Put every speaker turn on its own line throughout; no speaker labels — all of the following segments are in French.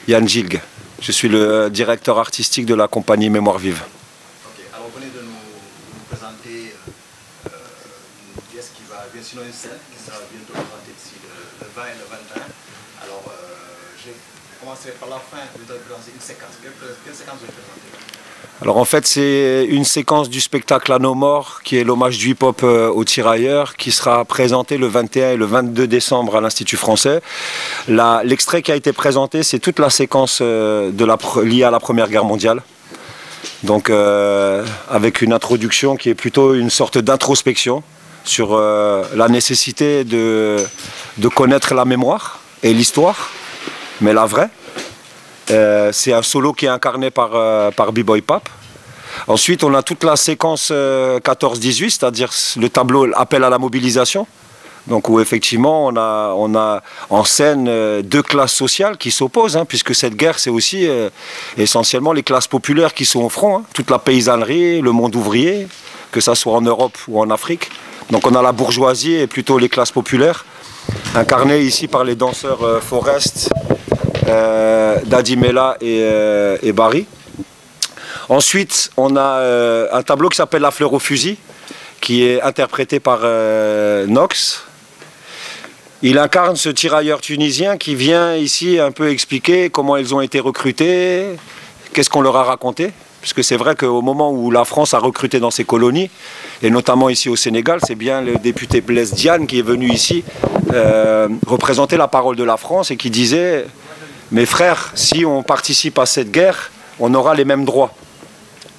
Yann Gilg, je suis le directeur artistique de la compagnie Mémoire Vive.
Ok, alors vous venez de nous présenter une pièce qui va, bien sûr une scène qui sera bientôt présentée ici le 20 et le 21. Alors je vais commencer par la fin, vous allez présenter une séquence. Quelle séquence vous allez présenter?
Alors en fait c'est une séquence du spectacle À nos morts qui est l'hommage du hip-hop aux tirailleurs qui sera présenté le 21 et le 22 décembre à l'Institut français. L'extrait qui a été présenté c'est toute la séquence liée à la Première Guerre mondiale. Donc avec une introduction qui est plutôt une sorte d'introspection sur la nécessité de connaître la mémoire et l'histoire, mais la vraie. C'est un solo qui est incarné par B-Boy Pape. Ensuite, on a toute la séquence 14-18, c'est-à-dire le tableau appel à la mobilisation. Donc où effectivement, on a en scène deux classes sociales qui s'opposent, hein, puisque cette guerre, c'est aussi essentiellement les classes populaires qui sont au front, hein, toute la paysannerie, le monde ouvrier, que ça soit en Europe ou en Afrique. Donc on a la bourgeoisie et plutôt les classes populaires, incarnées ici par les danseurs Forest, Dadi Mela et Barry. Ensuite, on a un tableau qui s'appelle La fleur au fusil, qui est interprété par Nox. Il incarne ce tirailleur tunisien qui vient ici un peu expliquer comment ils ont été recrutés, qu'est-ce qu'on leur a raconté. Puisque c'est vrai qu'au moment où la France a recruté dans ses colonies, et notamment ici au Sénégal, c'est bien le député Blaise Diagne qui est venu ici représenter la parole de la France et qui disait « Mes frères, si on participe à cette guerre, on aura les mêmes droits ».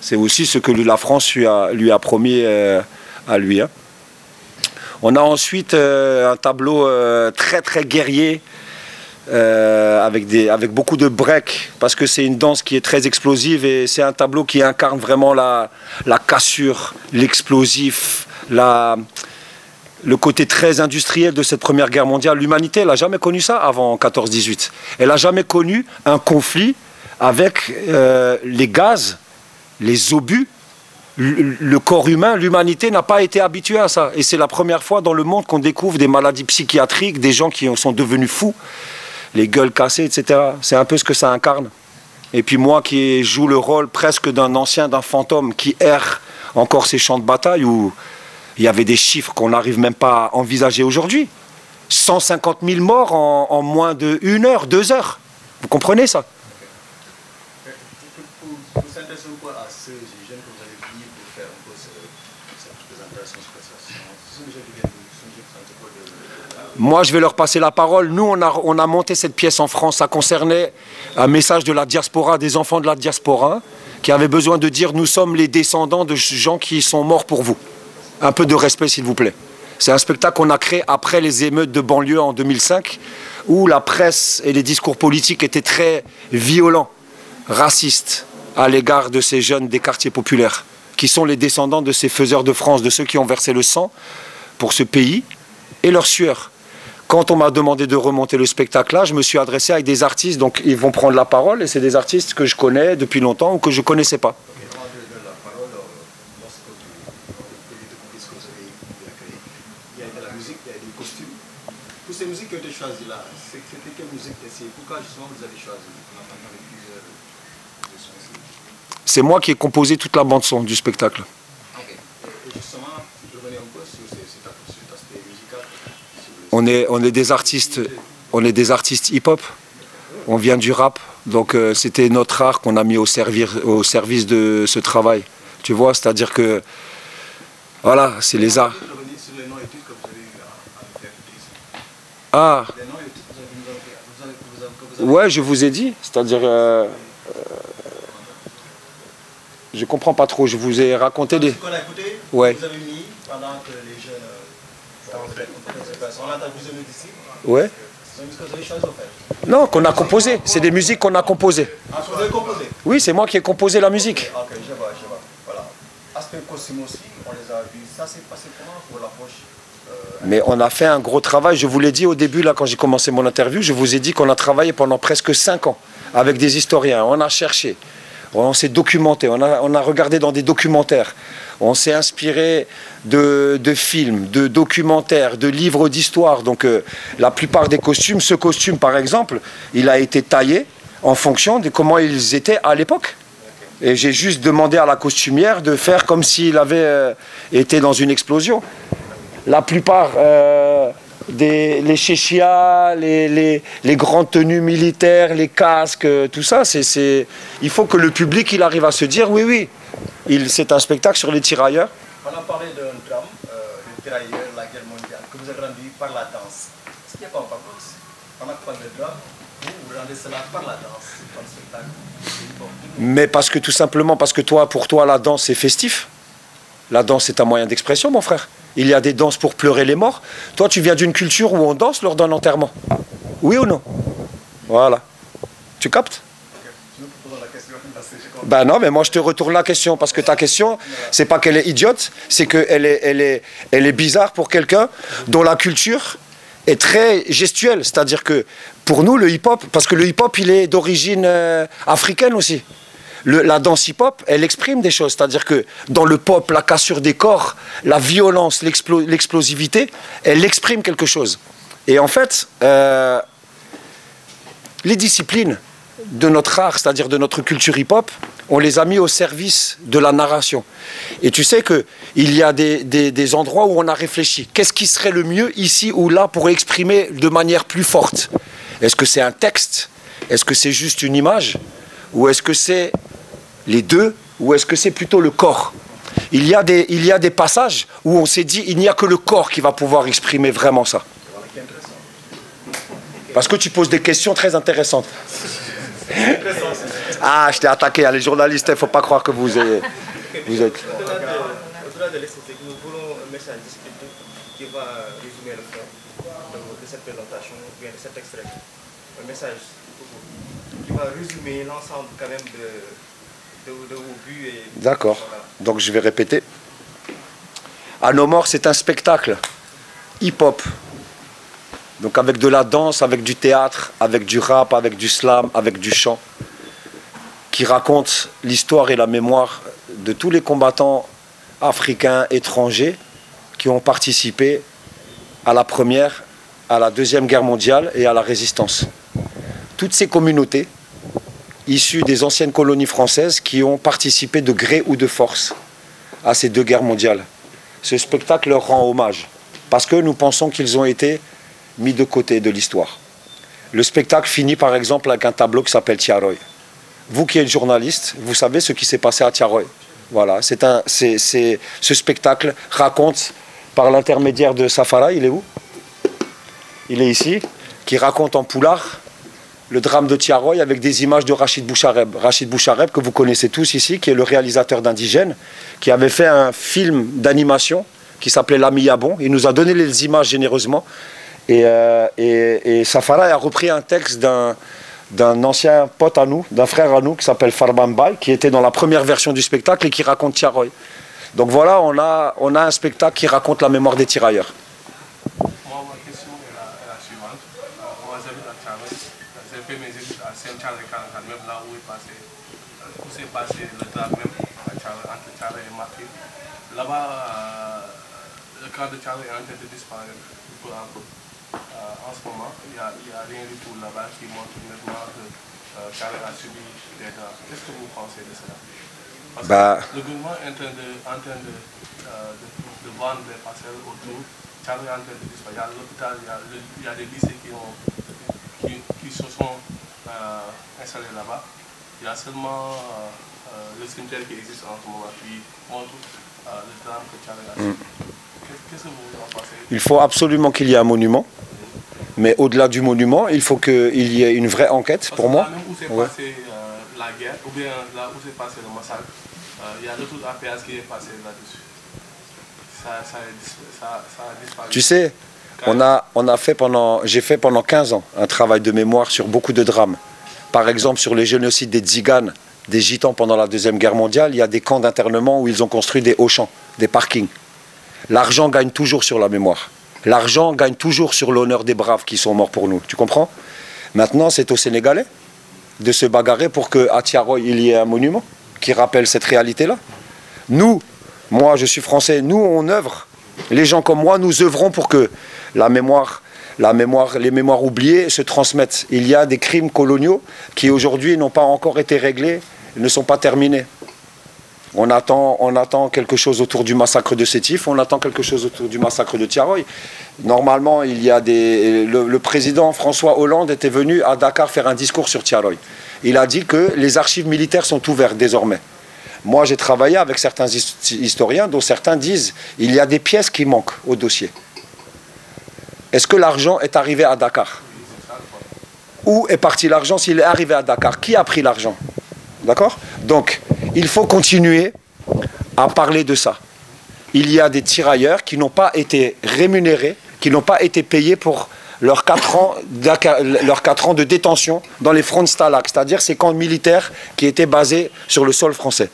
C'est aussi ce que la France lui a promis à lui. Hein. On a ensuite un tableau très très guerrier, avec beaucoup de breaks, parce que c'est une danse qui est très explosive et c'est un tableau qui incarne vraiment la cassure, l'explosif, le côté très industriel de cette Première Guerre mondiale. L'humanité, elle n'a jamais connu ça avant 14-18. Elle n'a jamais connu un conflit avec les gaz, les obus. Le corps humain, l'humanité n'a pas été habituée à ça. Et c'est la première fois dans le monde qu'on découvre des maladies psychiatriques, des gens qui sont devenus fous, les gueules cassées, etc. C'est un peu ce que ça incarne. Et puis moi qui joue le rôle presque d'un ancien, d'un fantôme qui erre encore ces champs de bataille où il y avait des chiffres qu'on n'arrive même pas à envisager aujourd'hui. 150 000 morts en moins de 1 heure, 2 heures. Vous comprenez ça?
Pour s'intéresser un peu à ce jeune que vous avez pris pour faire un peu cette présentation, ce que j'ai vu,
moi, je vais leur passer la parole. Nous, on a monté cette pièce en France. Ça concernait un message de la diaspora, des enfants de la diaspora, qui avaient besoin de dire « Nous sommes les descendants de gens qui sont morts pour vous ». Un peu de respect, s'il vous plaît. C'est un spectacle qu'on a créé après les émeutes de banlieue en 2005, où la presse et les discours politiques étaient très violents, racistes, à l'égard de ces jeunes des quartiers populaires, qui sont les descendants de ces faiseurs de France, de ceux qui ont versé le sang pour ce pays et leur sueur. Quand on m'a demandé de remonter le spectacle là, je me suis adressé avec des artistes, donc ils vont prendre la parole, et c'est des artistes que je connais depuis longtemps ou que je ne connaissais pas.
Il y a de la musique, il y a des costumes. Toutes ces musiques qui ont été choisies là, c'était quelle musique et pourquoi justement vous avez choisi?
C'est moi qui ai composé toute la bande-son du spectacle.
Okay. Et justement, revenez un peu sur cet aspect musical.
On est des artistes hip-hop. On vient du rap, donc c'était notre art qu'on a mis au service de ce travail. Tu vois, c'est-à-dire que voilà, c'est les arts. Ah. Ouais, je vous ai dit, c'est-à-dire je comprends pas trop, je vous ai raconté des...
Ce qu'on a écouté,
ouais.
Vous avez mis pendant que les jeunes on a entendu ici.
Ouais.
C'est une musique que vous avez choisie en fait.
Non, qu'on a composé, c'est des musiques qu'on a composées.
Ah, vous avez composé?
Oui, c'est moi qui ai composé la musique.
Ok, je vois. Voilà. Aspect costume aussi, on les a vus. Ça s'est passé comment pour l'approche?
Mais on a fait un gros travail, je vous l'ai dit au début, là, quand j'ai commencé mon interview, je vous ai dit qu'on a travaillé pendant presque 5 ans avec des historiens, on a cherché. On s'est documenté, on a regardé dans des documentaires, on s'est inspiré de films, de documentaires, de livres d'histoire. Donc la plupart des costumes, ce costume par exemple, il a été taillé en fonction de comment ils étaient à l'époque. Et j'ai juste demandé à la costumière de faire comme s'il avait été dans une explosion. La plupart les chéchias, les grandes tenues militaires, les casques, tout ça, il faut que le public il arrive à se dire oui, c'est un spectacle sur les tirailleurs.
On a parlé d'un drame, les tirailleurs, la guerre mondiale, que vous avez rendu par la danse. Est-ce qu'il y a pas un paradoxe? On a parlé de drame, vous rendez cela par la danse, par le spectacle.
Mais parce que tout simplement, parce que pour toi, la danse c'est festif. La danse est un moyen d'expression, mon frère. Il y a des danses pour pleurer les morts. Toi, tu viens d'une culture où on danse lors d'un enterrement. Oui ou non? Voilà. Tu captes? Ben non, mais moi je te retourne la question, parce que ta question, c'est pas qu'elle est idiote, c'est qu'elle est bizarre pour quelqu'un dont la culture est très gestuelle. C'est-à-dire que pour nous, le hip-hop, parce que le hip-hop, il est d'origine africaine aussi. La danse hip-hop, elle exprime des choses. C'est-à-dire que dans le pop, la cassure des corps, la violence, l'explosivité, elle exprime quelque chose. Et en fait, les disciplines de notre art, c'est-à-dire de notre culture hip-hop, on les a mis au service de la narration. Et tu sais qu'il y a des endroits où on a réfléchi. Qu'est-ce qui serait le mieux ici ou là pour exprimer de manière plus forte? Est-ce que c'est un texte? Est-ce que c'est juste une image? Ou est-ce que c'est les deux? Ou est-ce que c'est plutôt le corps? Il y a des passages où on s'est dit il n'y a que le corps qui va pouvoir exprimer vraiment ça. Parce que tu poses des questions très intéressantes. Ah, je t'ai attaqué. Les journalistes, il ne faut pas croire que vous êtes...
Au-delà de l'esthétique, nous voulons un message descriptif qui va résumer le fond de cette présentation, ou bien de cet extrait. Un message qui va résumer l'ensemble quand même de vos buts.
D'accord. Donc je vais répéter. À nos morts, c'est un spectacle hip-hop. Donc avec de la danse, avec du théâtre, avec du rap, avec du slam, avec du chant, qui raconte l'histoire et la mémoire de tous les combattants africains, étrangers, qui ont participé à la Première, à la Deuxième Guerre mondiale et à la Résistance. Toutes ces communautés, issues des anciennes colonies françaises, qui ont participé de gré ou de force à ces deux guerres mondiales. Ce spectacle leur rend hommage, parce que nous pensons qu'ils ont été mis de côté de l'histoire. Le spectacle finit par exemple avec un tableau qui s'appelle Tiaroy. Vous qui êtes journaliste, vous savez ce qui s'est passé à Tiaroy. Voilà, ce spectacle raconte par l'intermédiaire de Safara, il est où? Il est ici, qui raconte en poulard le drame de Tiaroy avec des images de Rachid Bouchareb. Rachid Bouchareb, que vous connaissez tous ici, qui est le réalisateur d'Indigène, qui avait fait un film d'animation qui s'appelait L'Ami Yabon. Il nous a donné les images généreusement. Et Safara a repris un texte d'un ancien pote à nous, d'un frère à nous, qui s'appelle Farban Bay, qui était dans la première version du spectacle et qui raconte Tiaroy. Donc voilà, on a un spectacle qui raconte la mémoire des tirailleurs.
Moi, ma question est la suivante. Moi, j'habite à Tiaroy. J'ai fait mes études à Saint-Charles-et-Calancan, même là où s'est passé le drame même entre Tiaroy et Martil. Là-bas, le camp de Tiaroy est en train de disparaître peu à peu. En ce moment, il n'y a rien du tout là-bas qui montre nettement que Tiaroy a subi des drames. Qu'est-ce que vous pensez de cela? Parce que le gouvernement est en train de vendre des parcelles autour. Tiaroy est en train de disparaître. Il y a l'hôpital, il y a des lycées qui se sont installés là-bas. Il y a seulement le cimetière qui existe en ce moment qui montre le drame que Tiaroy a subi. Qu'est-ce que vous en pensez?
Il faut absolument qu'il y ait un monument. Mais au-delà du monument, il faut qu'il y ait une vraie enquête, pour moi.
Là même où s'est passée la guerre, ou bien là où s'est passé le massacre, il y a l'autoroute à péage qui est passé là-dessus. Ça a disparu.
Tu sais, j'ai fait pendant 15 ans un travail de mémoire sur beaucoup de drames. Par exemple, sur les génocides des Tziganes, des Gitans pendant la Deuxième Guerre mondiale, il y a des camps d'internement où ils ont construit des hauts-champs, des parkings. L'argent gagne toujours sur la mémoire. L'argent gagne toujours sur l'honneur des braves qui sont morts pour nous. Tu comprends? Maintenant, c'est aux Sénégalais, de se bagarrer pour qu'à Thiaroye, il y ait un monument qui rappelle cette réalité-là. Nous, moi je suis français, nous on œuvre. Les gens comme moi, nous œuvrons pour que les mémoires oubliées se transmettent. Il y a des crimes coloniaux qui aujourd'hui n'ont pas encore été réglés, ne sont pas terminés. On attend quelque chose autour du massacre de Sétif, on attend quelque chose autour du massacre de Thiaroye. Normalement, il y a le président François Hollande était venu à Dakar faire un discours sur Thiaroye. Il a dit que les archives militaires sont ouvertes désormais. Moi, j'ai travaillé avec certains historiens, dont certains disent qu'il y a des pièces qui manquent au dossier. Est-ce que l'argent est arrivé à Dakar? Où est parti l'argent s'il est arrivé à Dakar? Qui a pris l'argent? D'accord? Donc, il faut continuer à parler de ça. Il y a des tirailleurs qui n'ont pas été rémunérés, qui n'ont pas été payés pour leurs 4 ans de détention dans les Frontstalag, c'est-à-dire ces camps militaires qui étaient basés sur le sol français.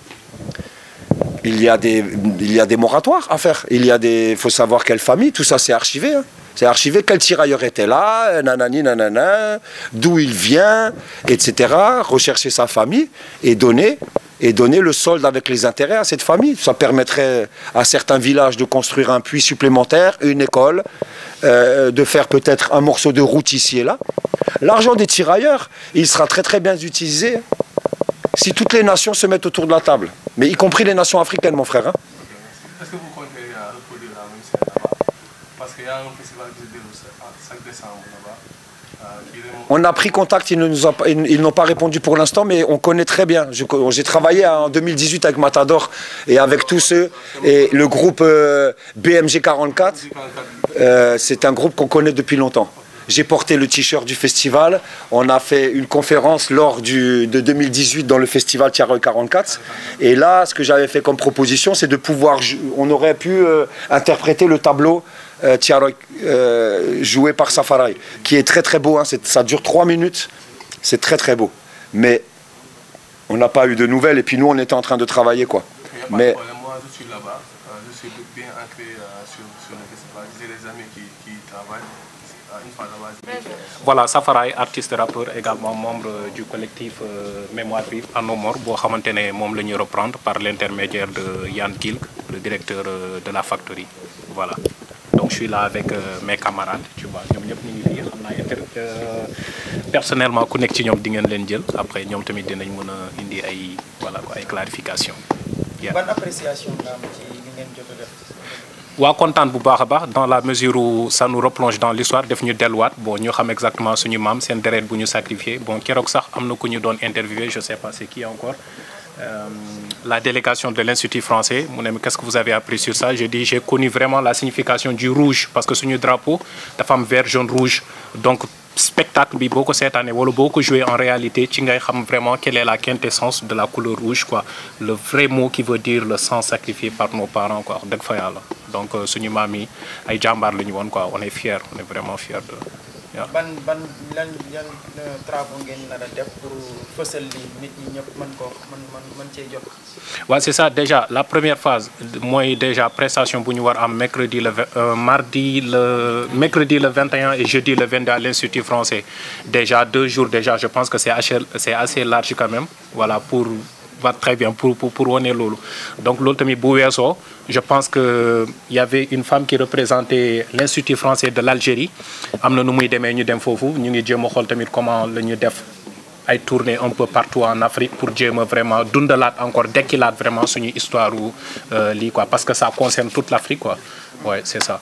Il y a des moratoires à faire. Il faut savoir quelle famille, tout ça c'est archivé. Hein. C'est archivé, quel tirailleur était là, nanani, nanana, d'où il vient, etc. Rechercher sa famille et donner le solde avec les intérêts à cette famille. Ça permettrait à certains villages de construire un puits supplémentaire, une école, de faire peut-être un morceau de route ici et là. L'argent des tirailleurs, il sera très très bien utilisé si toutes les nations se mettent autour de la table. Mais y compris les nations africaines, mon frère. Hein.
Est-ce que vous comptez reproduire la même scène là-bas? Parce qu'il y a un festival qui se déroule chaque décembre là-bas.
On a pris contact, ils n'ont pas répondu pour l'instant, mais on connaît très bien. J'ai travaillé en 2018 avec Matador et avec tous ceux, et le groupe BMG 44, c'est un groupe qu'on connaît depuis longtemps. J'ai porté le t-shirt du festival, on a fait une conférence lors de 2018 dans le festival Thiaroye 44, et là, ce que j'avais fait comme proposition, c'est de pouvoir, on aurait pu interpréter le tableau Thiaroye, joué par Safarai, qui est très très beau, hein, ça dure 3 minutes, c'est très très beau. Mais on n'a pas eu de nouvelles et puis nous on était en train de travailler quoi. Mais
moi je suis là-bas, je suis bien ancré sur le festival, j'ai des amis qui travaillent. Voilà, Safarai, artiste rappeur, également membre du collectif Mémoire Vive à nos morts, boo xamante ne moom la ñuy reprendre par l'intermédiaire de Yann Kilk, le directeur de la Factory. Voilà. Donc je suis là avec mes camarades, tu vois, ñoom ñëpp ñu ngi fii xam naa personnellement ku nekk ci ñoom di ngeen leen jël après ñoom tamit dinañ mën a indi ay voilà quoi ay clarification.
Ban appréciation nga am ci li ngeen jot a def.
Waa kontaan bu baax a baax dans la mesure où ça nous replonge dans l'histoire def ñu delluwaat bon ñu xam exactement suñu maam seen deret bu ñu sacrifié bon keroog sax am na ku ñu doon interviewé je sais pas c'est qui encore la délégation de l'Institut français mu ne qu'est-ce que vous avez appris sur ça j'ai dit j'ai connu vraiment la signification du rouge parce que suñu drapeau dafa am vert jaune rouge donc spectacle bi boo ko seetaanee wala boo ko joué en réalité ci ngay xam vraiment quelle est la quintessence de la couleur rouge quoi le vrai mot qui veut dire le sang sacrifié par nos parents quoi dëgg fa yàlla donc suñu maam yi ay jàmbaar la ñu woon quoi on est fiers on est vraiment fiers de
yan travaux ngeen nar a def pour fësal li nit ñi ñëpp mën cee jot.
waaw c'est ça déjà la première phase mooy déjà prestation bu ñu war am mercredi le 21 et jeudi le 22 à l'Institut français déjà 2 jours déjà je pense que c'est assez large quand même voilà pour va très bien pour wane loolu donc loolu tamit bu weesoo je pense que y avait une femme qui représentait l'Institut français de l'Algérie am na nu muy demee ñu dem foofu ñu ngi jéem a xool tamit comment la ñu def ay tournées un peu partout en Afrique pour jéem a vraiment dundalaat encore dekkilaat vraiment suñu histoire wu lii quoi parce que ça concerne toute l'Afrique quoi ouais c'est ça.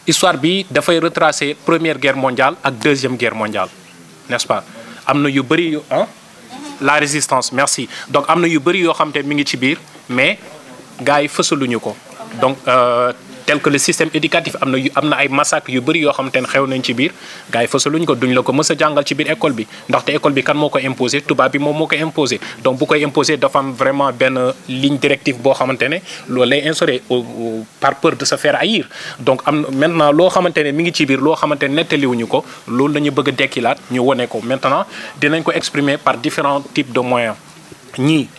Histoire bi dafay retracer première guerre mondiale ak deuxième guerre mondiale n'est-ce pas am na yu bëri yu la résistance merci donc am na yu bëri yoo xam te mi ngi ci biir mais gars yi fësaluñu ko donc tel que le système éducatif am na ay massacres yu bëri yoo xam te ne xew nañ ci biir gars yi fësaluñu ko duñ la ko mës a jàngal ci biir école bi ndaxte école bi kan moo ko imposé tubaab bi moom moo ko imposé donc bu koy imposé dafa am vraiment benn ligne directive boo xamante ne loolu lay instauré par peur de se faire haïr donc am maintenant loo xamante ne mi ngi ci biir loo xamante ne nettaliwuñu ko loolu la ñu bëgg a dekkilaat ñu wone ko maintenant dinañ ko exprimer par différents types de moyens ñii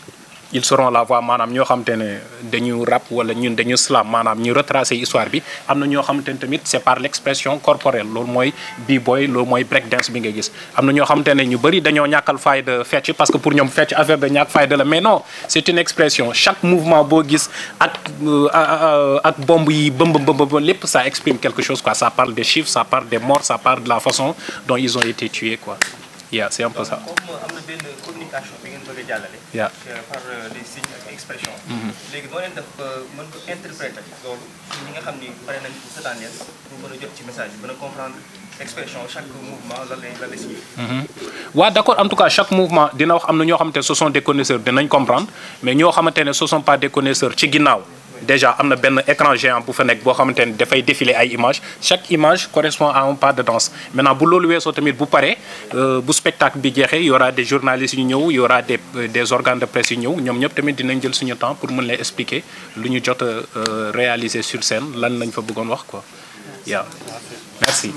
ils seront la voix maanaam ñoo xamante ne dañu rap wala ñun dañu slam maanaam ñu retracer histoire bi am na ñoo xamante ne tamit c'est par l'expression corporelle loolu mooy b-boy loolu mooy break dance bi nga gis am na ñoo xamante ne ñu bëri dañoo ñàkkal fayda fecc parce que pour ñoom fecc affaire de ñàkk fayda la mais non c'est une expression chaque mouvement boo gis ak bomb yi bëm lépp ça exprime quelque chose quoi ça parle des chiffres ça parle des morts ça parle de la façon dont ils ont été tués quoi yeah c'est un peu ça.
comme am na benn communication bi ngeen bëgg a jàllale.
yeah
par des signes ak expressions. léegi boo leen def mën ko interpréter loolu ñi nga xam ni pare nañ pour seetaan leen pour mën a jot ci message bi mën a comprendre expression chaque mouvement lan la signé.
waaw d'accord en tout cas chaque mouvement dina wax am na ñoo xamante ne ce sont des connaisseurs dinañ comprendre mais ñoo xamante ne ce sont pas des connaisseurs ci ginnaaw. déjà am na benn écran géant bu fa nekk boo xamante ne dafay défiler ay images chaque image correspond à un pas de danse maintenant bu loolu weesoo tamit bu paree bu spectacle bi jeexee y aura des journalistes yu ñëw y aura des organes de presse yu ñëw ñoom ñëpp tamit dinañ jël suñu temps pour mën leen expliquer lu ñu jot a réaliser sur scène lan lañ fa bëggoon wax quoi. Yeah. Merci.